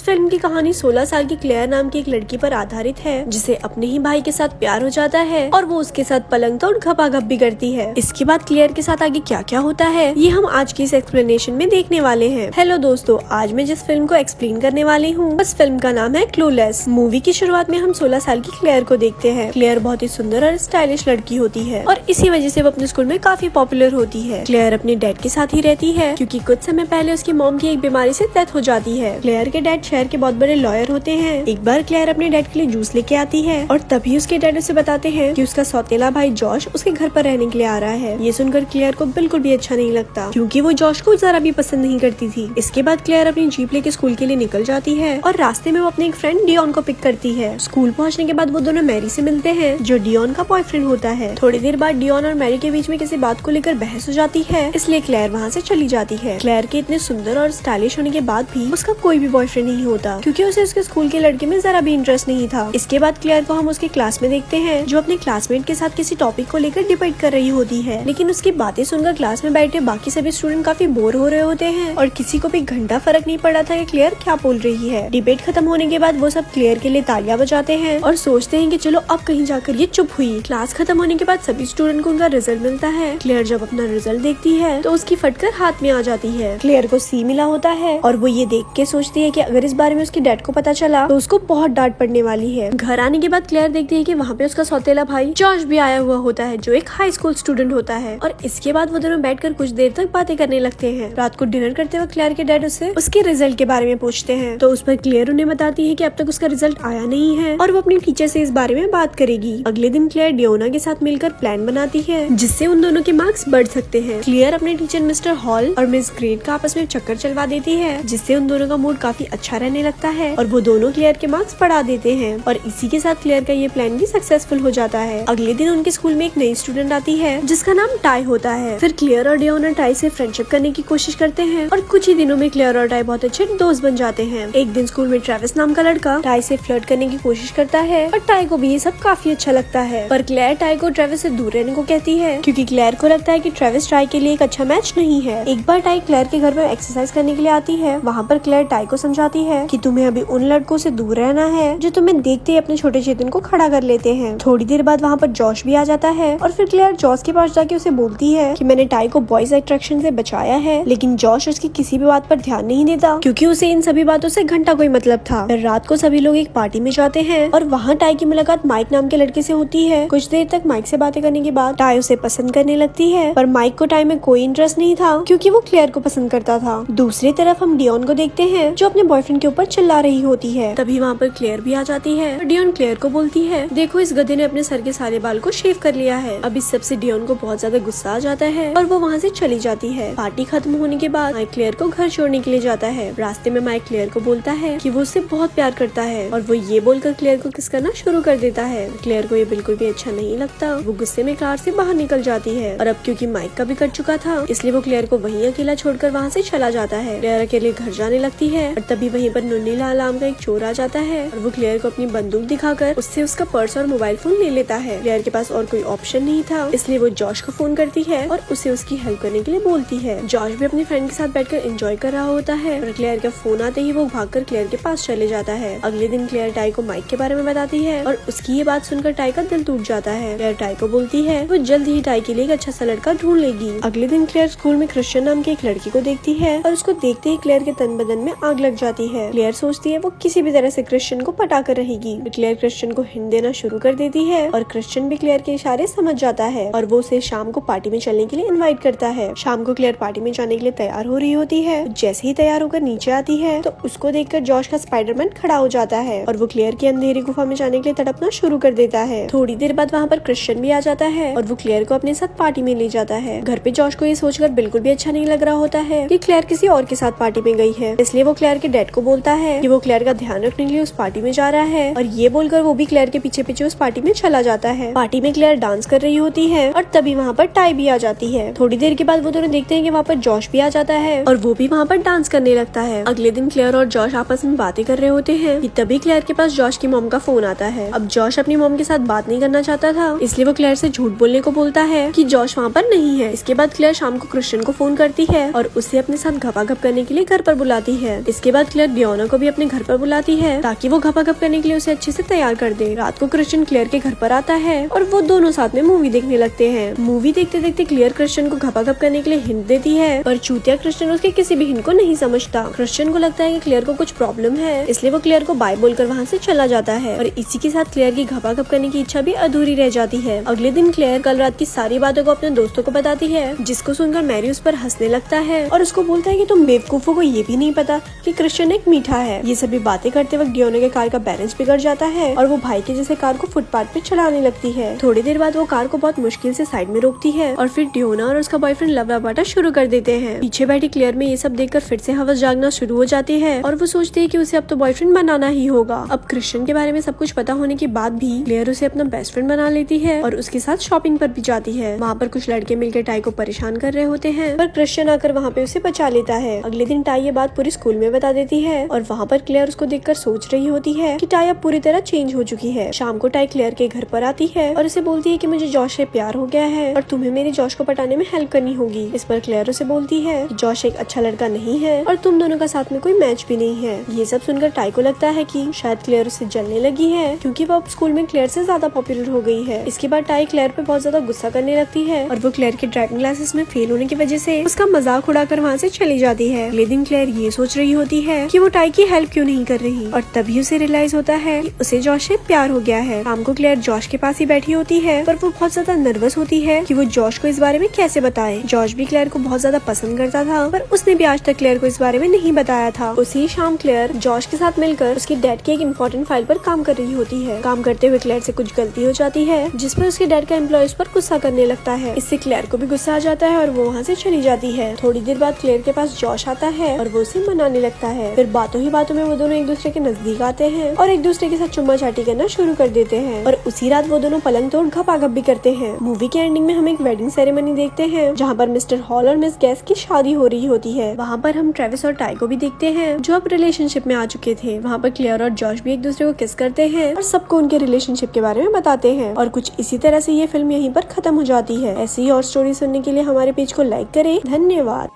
इस फिल्म की कहानी 16 साल की क्लेयर नाम की एक लड़की पर आधारित है जिसे अपने ही भाई के साथ प्यार हो जाता है और वो उसके साथ पलंग तोड़ घपाघप भी करती है। इसके बाद क्लेयर के साथ आगे क्या क्या होता है ये हम आज की इस एक्सप्लेनेशन में देखने वाले हैं। हेलो दोस्तों, आज मैं जिस फिल्म को एक्सप्लेन करने वाली हूँ उस फिल्म का नाम है क्लूलेस। मूवी की शुरुआत में हम 16 साल की क्लेयर को देखते हैं। क्लेयर बहुत ही सुंदर और स्टाइलिश लड़की होती है और इसी वजह से वो अपने स्कूल में काफी पॉपुलर होती है। क्लेयर अपने डैड के साथ ही रहती है क्योंकि कुछ समय पहले उसकी मॉम की एक बीमारी से डेथ हो जाती है। क्लेयर के डैड शहर के बहुत बड़े लॉयर होते हैं। एक बार क्लेयर अपने डैड के लिए जूस लेके आती है और तभी उसके डैड उसे बताते हैं कि उसका सौतेला भाई जॉश उसके घर पर रहने के लिए आ रहा है। ये सुनकर क्लेयर को बिल्कुल भी अच्छा नहीं लगता क्योंकि वो जॉश को जरा भी पसंद नहीं करती थी। इसके बाद क्लेयर अपनी जीप लेके स्कूल के लिए निकल जाती है और रास्ते में वो अपने एक फ्रेंड डियोन को पिक करती है। स्कूल पहुँचने के बाद वो दोनों मैरी से मिलते हैं जो डियोन का बॉयफ्रेंड होता है। थोड़ी देर बाद डियोन और मैरी के बीच में किसी बात को लेकर बहस हो जाती है, इसलिए क्लेयर वहाँ से चली जाती है। क्लेयर के इतने सुंदर और स्टाइलिश होने के बाद भी उसका कोई भी बॉयफ्रेंड नहीं होता क्योंकि उसे उसके स्कूल के लड़के में जरा भी इंटरेस्ट नहीं था। इसके बाद क्लेयर को हम उसके क्लास में देखते हैं जो अपने क्लासमेट के साथ किसी टॉपिक को लेकर डिबेट कर रही होती है, लेकिन उसकी बातें सुनकर क्लास में बैठे बाकी सभी स्टूडेंट काफी बोर हो रहे होते हैं और किसी को भी घंटा फर्क नहीं पड़ा था कि क्लेयर क्या बोल रही है। डिबेट खत्म होने के बाद वो सब क्लेयर के लिए तालियां बजाते हैं और सोचते हैं कि चलो अब कहीं जाकर ये चुप हुई। क्लास खत्म होने के बाद सभी स्टूडेंट को उनका रिजल्ट मिलता है। क्लेयर जब अपना रिजल्ट देखती है तो उसकी फटकर हाथ में आ जाती है। क्लेयर को सी मिला होता है और वो ये देख के सोचती है कि अगर इस बारे में उसके डैड को पता चला तो उसको बहुत डांट पड़ने वाली है। घर आने के बाद क्लेयर देखती है कि वहाँ पे उसका सौतेला भाई जॉश भी आया हुआ होता है जो एक हाई स्कूल स्टूडेंट होता है और इसके बाद वो दोनों बैठकर कुछ देर तक बातें करने लगते हैं। रात को डिनर करते वक्त क्लेयर के डैड उससे उसके रिजल्ट के बारे में पूछते हैं तो उस पर क्लेयर उन्हें बताती है कि अब तक उसका रिजल्ट आया नहीं है और वो अपनी टीचर से इस बारे में बात करेगी। अगले दिन क्लेयर डियोना के साथ मिलकर प्लान बनाती है जिससे उन दोनों के मार्क्स बढ़ सकते हैं। क्लेयर अपने टीचर मिस्टर हॉल और मिस ग्रेट का आपस में चक्कर चलवा देती है जिससे उन दोनों का मूड काफी अच्छा रहने लगता है और वो दोनों क्लेयर के मार्क्स बढ़ा देते हैं और इसी के साथ क्लेयर का ये प्लान भी सक्सेसफुल हो जाता है। अगले दिन उनके स्कूल में एक नई स्टूडेंट आती है जिसका नाम टाई होता है। फिर क्लेयर और डियोना टाई से फ्रेंडशिप करने की कोशिश करते हैं और कुछ ही दिनों में क्लेयर और टाई बहुत अच्छे दोस्त बन जाते हैं। एक दिन स्कूल में ट्रेविस नाम का लड़का टाई से फ्लर्ट करने की कोशिश करता है और टाई को भी ये सब काफी अच्छा लगता है, पर क्लेयर टाई को ट्रेविस से दूर रहने को कहती है क्योंकि क्लेयर को लगता है कि ट्रेविस टाई के लिए एक अच्छा मैच नहीं है। एक बार टाई क्लेयर के घर में एक्सरसाइज करने के लिए आती है। वहाँ पर क्लेयर टाई को समझाती है कि तुम्हें अभी उन लड़कों से दूर रहना है जो तुम्हें देखते ही अपने छोटे चेतन को खड़ा कर लेते हैं। थोड़ी देर बाद वहाँ पर जॉश भी आ जाता है और फिर क्लेयर जॉश के पास जाके उसे बोलती है कि मैंने टाई को बॉयज अट्रैक्शन से बचाया है, लेकिन जॉश उसकी किसी भी बात पर ध्यान नहीं देता क्योंकि उसे इन सभी बातों से घंटा कोई मतलब था। फिर रात को सभी लोग एक पार्टी में जाते हैं और वहाँ टाई की मुलाकात माइक नाम के लड़के से होती है। कुछ देर तक माइक से बातें करने के बाद टाई उसे पसंद करने लगती है, पर माइक को टाई में कोई इंटरेस्ट नहीं था क्योंकि वो क्लेयर को पसंद करता था। दूसरी तरफ हम डियोन को देखते हैं जो अपने बॉयफ्रेंड के ऊपर चिल्ला रही होती है। तभी वहाँ पर क्लेयर भी आ जाती है और डियोन क्लेयर को बोलती है देखो इस गधे ने अपने सर के सारे बाल को शेव कर लिया है। अब इस सबसे डियोन को बहुत ज्यादा गुस्सा आ जाता है और वो वहाँ से चली जाती है। पार्टी खत्म होने के बाद माइक क्लेयर को घर छोड़ने के लिए जाता है। रास्ते में माइक क्लेयर को बोलता है कि वो उससे बहुत प्यार करता है और वो ये बोलकर क्लेयर को किस करना शुरू कर देता है। क्लेयर को ये बिल्कुल भी अच्छा नहीं लगता। वो गुस्से में कार से बाहर निकल जाती है और अब क्योंकि माइक का भी कट चुका था इसलिए वो क्लेयर को वहीं अकेला छोड़कर वहाँ से चला जाता है। क्लेयर अकेले घर जाने लगती है और तभी वहीं पर नुन्नी लाल नाम का एक चोर आ जाता है और वो क्लेयर को अपनी बंदूक दिखाकर उससे उसका पर्स और मोबाइल फोन ले लेता है। क्लेयर के पास और कोई ऑप्शन नहीं था इसलिए वो जॉश को फोन करती है और उसे उसकी हेल्प करने के लिए बोलती है। जॉश भी अपने फ्रेंड के साथ बैठकर एंजॉय कर रहा होता है और क्लेयर का फोन आते ही वो भागकर क्लेयर के पास चले जाता है। अगले दिन क्लेयर टाई को माइक के बारे में बताती है और उसकी ये बात सुनकर टाई का दिल टूट जाता है। क्लेयर टाई को बोलती है वो जल्द ही टाई के लिए एक अच्छा सा लड़का ढूंढ लेगी। अगले दिन क्लेयर स्कूल में क्रिश्चियन नाम की एक लड़की को देखती है और उसको देखते ही क्लेयर के तन बदन में आग लग जाती है। क्लेयर सोचती है वो किसी भी तरह से क्रिश्चियन को पटा कर रहेगी। क्लेयर क्रिश्चियन को हिंट देना शुरू कर देती है और क्रिश्चियन भी क्लेयर के इशारे समझ जाता है और वो उसे शाम को पार्टी में चलने के लिए इनवाइट करता है। शाम को क्लेयर पार्टी में जाने के लिए तैयार हो रही होती है। जैसे ही तैयार होकर नीचे आती है तो उसको देखकर जॉश का स्पाइडरमैन खड़ा हो जाता है और वो क्लेयर की अंधेरी गुफा में जाने के लिए तड़पना शुरू कर देता है। थोड़ी देर बाद वहाँ पर क्रिश्चियन भी आ जाता है और वो क्लेयर को अपने साथ पार्टी में ले जाता है। घर पे जॉश को ये सोचकर बिल्कुल भी अच्छा नहीं लग रहा होता है कि क्लेयर किसी और के साथ पार्टी में गई है, इसलिए वो क्लेयर के डैड को बोलता है कि वो क्लेयर का ध्यान रखने के लिए उस पार्टी में जा रहा है और ये बोलकर वो भी क्लेयर के पीछे पीछे उस पार्टी में चला जाता है। पार्टी में क्लेयर डांस कर रही होती है और तभी वहाँ पर टाई भी आ जाती है। थोड़ी देर के बाद वो दोनों देखते हैं कि वहाँ पर जॉश भी आ जाता है और वो भी वहाँ पर डांस करने लगता है। अगले दिन क्लेयर और जॉश आपस में बातें कर रहे होते हैं कि तभी क्लेयर के पास जॉश की मॉम का फोन आता है। अब जॉश अपनी मॉम के साथ बात नहीं करना चाहता था इसलिए वो क्लेयर से झूठ बोलने को बोलता है कि जॉश वहाँ पर नहीं है। इसके बाद क्लेयर शाम को क्रिश्चियन को फोन करती है और उसे अपने साथ घपाघप करने के लिए घर पर बुलाती है। इसके बाद क्लेयर डियोना को भी अपने घर पर बुलाती है ताकि वो घपाघप करने के लिए उसे अच्छे से तैयार कर दे। रात को क्रिश्चियन क्लेयर के घर पर आता है और वो दोनों साथ में मूवी देखने लगते हैं। मूवी देखते देखते क्लेयर क्रिश्चियन को घपाघप करने के लिए हिंट देती है, पर चूतिया क्रिश्चियन उसके किसी भी हिंट को नहीं समझता। क्रिश्चियन को लगता है कि क्लेयर को कुछ प्रॉब्लम है, इसलिए वो क्लेयर को बाय बोलकर वहाँ से चला जाता है और इसी के साथ क्लेयर की घपाघप करने की इच्छा भी अधूरी रह जाती है। अगले दिन क्लेयर कल रात की सारी बातों को अपने दोस्तों को बताती है, जिसको सुनकर मैरी उस पर हंसने लगता है और उसको बोलता है कि तुम बेवकूफों को ये भी नहीं पता कि क्रिश्चियन एक मीठा है। ये सभी बातें करते वक्त डियोना के कार का बैलेंस बिगड़ जाता है और वो भाई के जैसे कार को फुटपाथ पे चलाने लगती है। थोड़ी देर बाद वो कार को बहुत मुश्किल से साइड में रोकती है और फिर डियोना और उसका बॉयफ्रेंड लव रबाटा शुरू कर देते हैं। पीछे बैठी क्लेयर में ये सब देखकर फिर से हवस जागना शुरू हो जाती है और वो सोचती है कि उसे अब तो बॉयफ्रेंड बनाना ही होगा। अब क्रिश्चियन के बारे में सब कुछ पता होने के बाद भी क्लेयर उसे अपना बेस्ट फ्रेंड बना लेती है और उसके साथ शॉपिंग पर भी जाती है। वहाँ पर कुछ लड़के मिलकर टाई को परेशान कर रहे होते हैं, पर क्रिश्चियन आकर वहाँ पे उसे बचा लेता है। अगले दिन टाई ये बात पूरी स्कूल में बता देती है और वहाँ पर क्लेयर उसको देखकर सोच रही होती है कि टाई अब पूरी तरह चेंज हो चुकी है। शाम को टाई क्लेयर के घर पर आती है और उसे बोलती है कि मुझे जॉश से प्यार हो गया है और तुम्हें मेरे जॉश को पटाने में हेल्प करनी होगी। इस पर क्लेयर उसे बोलती है कि जॉश एक अच्छा लड़का नहीं है और तुम दोनों का साथ में कोई मैच भी नहीं है। ये सब सुनकर टाई को लगता है कि शायद क्लेयर उसे जलने लगी है, क्योंकि वो अब स्कूल में क्लेयर से ज्यादा पॉपुलर हो गई है। इसके बाद टाई क्लेयर पे बहुत ज्यादा गुस्सा करने लगती है और वो क्लेयर के ड्राइविंग क्लासेस में फेल होने की वजह से उसका मजाक उड़ाकर वहाँ से चली जाती है। अगले दिन क्लेयर ये सोच रही होती है कि वो टाई की हेल्प क्यों नहीं कर रही और तभी उसे रियलाइज होता है कि उसे जॉश से प्यार हो गया है। शाम को क्लेयर जॉश के पास ही बैठी होती है, पर वो बहुत ज्यादा नर्वस होती है कि वो जॉश को इस बारे में कैसे बताए। जॉश भी क्लेयर को बहुत ज्यादा पसंद करता था, पर उसने भी आज तक क्लेयर को इस बारे में नहीं बताया था। उसी शाम क्लेयर जॉश के साथ मिलकर उसके डैड की एक इम्पोर्टेंट फाइल पर काम कर रही होती है। काम करते हुए क्लेयर से कुछ गलती हो जाती है, जिस पर उसके डैड का एम्प्लॉय उस पर गुस्सा करने लगता है। इससे क्लेयर को भी गुस्सा आ जाता है और वो वहाँ से चली जाती है। थोड़ी देर बाद क्लेयर के पास जॉश आता है और वो उसे मनाने लगता है। फिर बातों ही बातों में वो दोनों एक दूसरे के नजदीक आते हैं और एक दूसरे के साथ चुम्मा चाटी करना शुरू कर देते हैं और उसी रात वो दोनों पलंग तोड़ घपाघप भी करते हैं। मूवी के एंडिंग में हम एक वेडिंग सेरेमनी देखते हैं, जहाँ पर मिस्टर हॉल और मिस गैस की शादी हो रही होती है। वहाँ पर हम ट्रेविस और टाई को भी देखते हैं, जो अब रिलेशनशिप में आ चुके थे। वहाँ पर क्लेयर और जॉश भी एक दूसरे को किस करते हैं और सबको उनके रिलेशनशिप के बारे में बताते हैं। और कुछ इसी तरह से ये फिल्म यहीं पर खत्म हो जाती है। ऐसी ही और स्टोरी सुनने के लिए हमारे पेज को लाइक करें। धन्यवाद।